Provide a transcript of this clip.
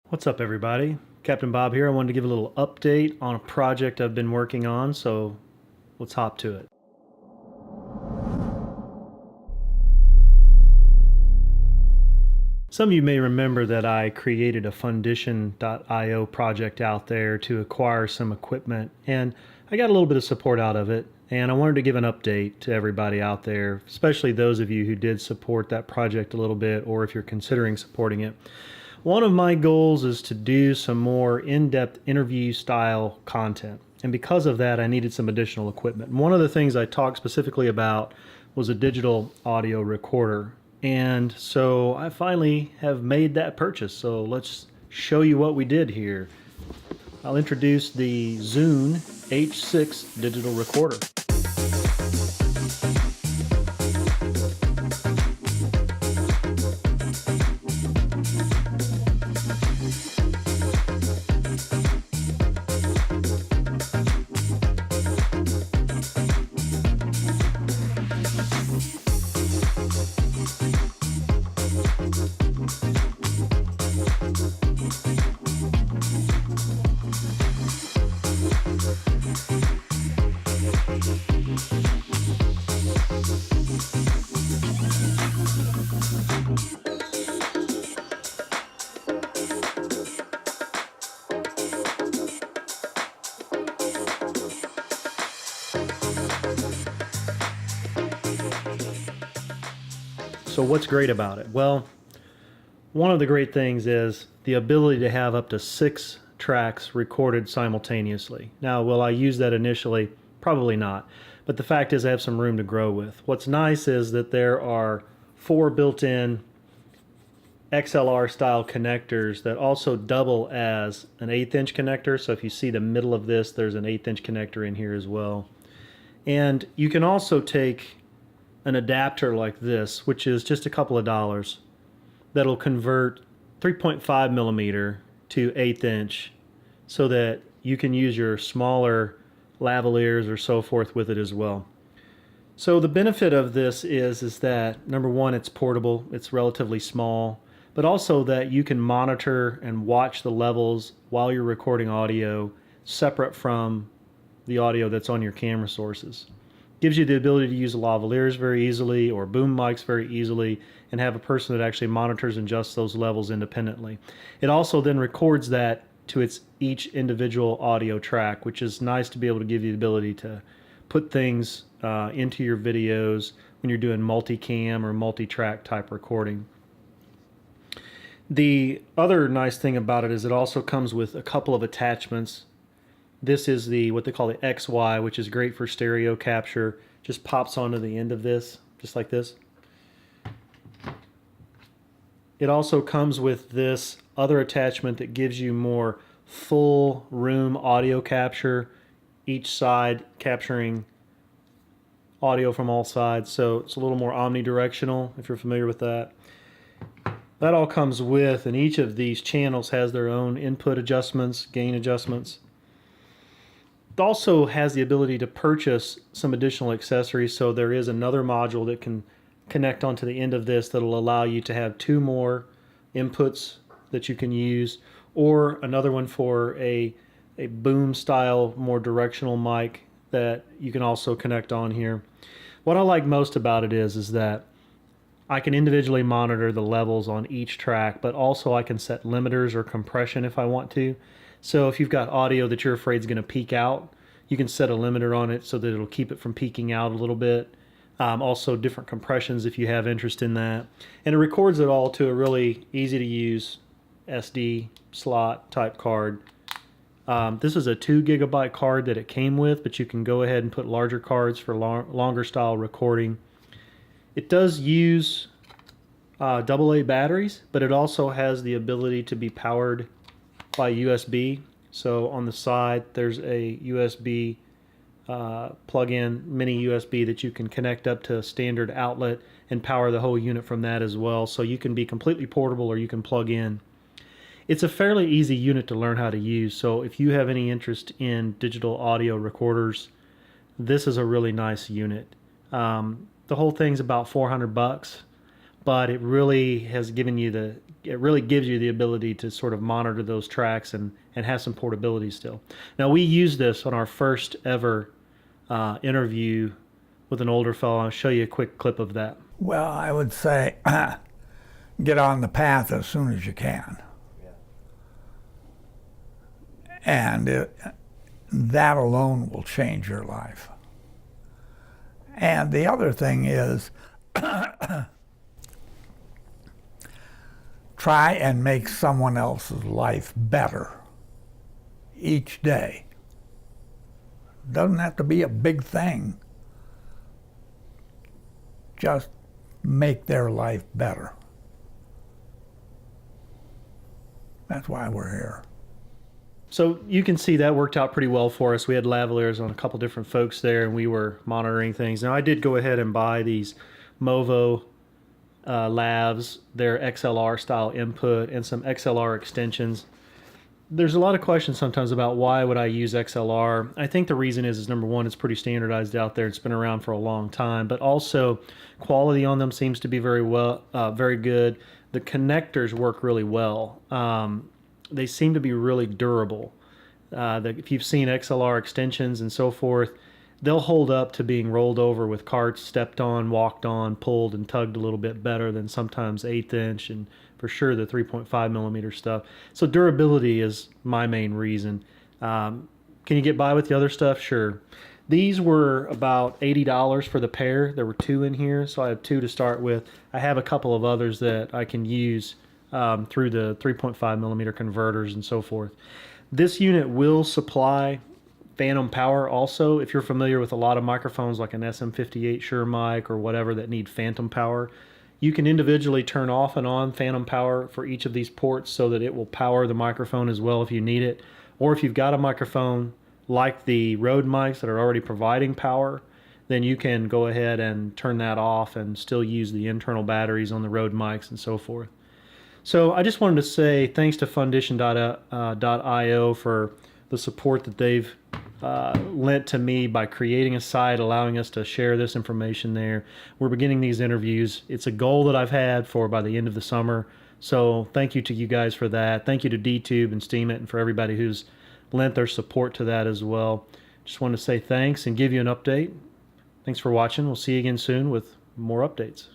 What's up, everybody? Captain Bob here. I wanted to give a little update on a project I've been working on, so let's hop to it. Some of you may remember that I created a Fundition.io project out there to acquire some equipment, and I got a little bit of support out of it, and I wanted to give an update to everybody out there, especially those of you who did support that project a little bit, or if you're considering supporting it. One of my goals is to do some more in-depth interview style content. And because of that, I needed some additional equipment. And one of the things I talked specifically about was a digital audio recorder. And so I finally have made that purchase. So let's show you what we did here. I'll introduce the Zune H6 digital recorder. So what's great about it? Well, one of the great things is the ability to have up to 6 tracks recorded simultaneously. Now, will I use that initially? Probably not. But the fact is I have some room to grow with. What's nice is that there are 4 built-in XLR style connectors that also double as an 1/8 inch connector. So if you see the middle of this, there's an 1/8 inch connector in here as well. And you can also take an adapter like this, which is just a couple of dollars, that'll convert 3.5 millimeter to 1/8 inch so that you can use your smaller lavaliers or so forth with it as well. So the benefit of this is that, number one, it's portable, it's relatively small, but also that you can monitor and watch the levels while you're recording audio separate from the audio that's on your camera sources. Gives you the ability to use lavaliers very easily or boom mics very easily and have a person that actually monitors and adjusts those levels independently. It also then records that to its each individual audio track, which is nice to be able to give you the ability to put things into your videos when you're doing multicam or multi-track type recording. The other nice thing about it is it also comes with a couple of attachments. This is the what they call the XY, which is great for stereo capture. Just pops onto the end of this, just like this. It also comes with this other attachment that gives you more full room audio capture, each side capturing audio from all sides. So it's a little more omnidirectional, if you're familiar with that. That all comes with, and each of these channels has their own input adjustments, gain adjustments. It also has the ability to purchase some additional accessories, so there is another module that can connect onto the end of this that'll allow you to have 2 more inputs that you can use, or another one for a boom style, more directional mic that you can also connect on here. What I like most about it is that I can individually monitor the levels on each track, but also I can set limiters or compression if I want to. So if you've got audio that you're afraid is going to peak out, you can set a limiter on it so that it'll keep it from peaking out a little bit. Also different compressions if you have interest in that. And it records it all to a really easy to use SD slot type card. This is a 2 gigabyte card that it came with, but you can go ahead and put larger cards for longer style recording. It does use AA batteries, but it also has the ability to be powered by USB. So on the side there's a USB plug-in mini USB that you can connect up to a standard outlet and power the whole unit from that as well. So you can be completely portable or you can plug in. It's a fairly easy unit to learn how to use, so if you have any interest in digital audio recorders, this is a really nice unit. The whole thing's about $400. but it really has given you it really gives you the ability to sort of monitor those tracks and have some portability still. Now, we used this on our first ever interview with an older fellow. I'll show you a quick clip of that. Well, I would say get on the path as soon as you can. And that alone will change your life. And the other thing is try and make someone else's life better each day. Doesn't have to be a big thing. Just make their life better. That's why we're here. So you can see that worked out pretty well for us. We had lavaliers on a couple different folks there, and we were monitoring things. Now, I did go ahead and buy these Movo lavs, their XLR style input, and some XLR extensions. There's a lot of questions sometimes about why would I use XLR. I think the reason is number one, it's pretty standardized out there. It's been around for a long time, but also quality on them seems to be very good. The connectors work really well. They seem to be really durable. If you've seen XLR extensions and so forth, they'll hold up to being rolled over with carts, stepped on, walked on, pulled, and tugged a little bit better than sometimes 1/8 inch and for sure the 3.5 millimeter stuff. So durability is my main reason. Can you get by with the other stuff? Sure. These were about $80 for the pair. There were 2 in here, so I have 2 to start with. I have a couple of others that I can use through the 3.5 millimeter converters and so forth. This unit will supply phantom power also. If you're familiar with a lot of microphones like an SM58 Shure mic or whatever that need phantom power, you can individually turn off and on phantom power for each of these ports so that it will power the microphone as well if you need it. Or if you've got a microphone like the Rode mics that are already providing power, then you can go ahead and turn that off and still use the internal batteries on the Rode mics and so forth. So I just wanted to say thanks to Fundition.io for the support that they've lent to me by creating a site, allowing us to share this information there. We're beginning these interviews. It's a goal that I've had for by the end of the summer. So thank you to you guys for that. Thank you to DTube and Steemit and for everybody who's lent their support to that as well. Just wanted to say thanks and give you an update. Thanks for watching. We'll see you again soon with more updates.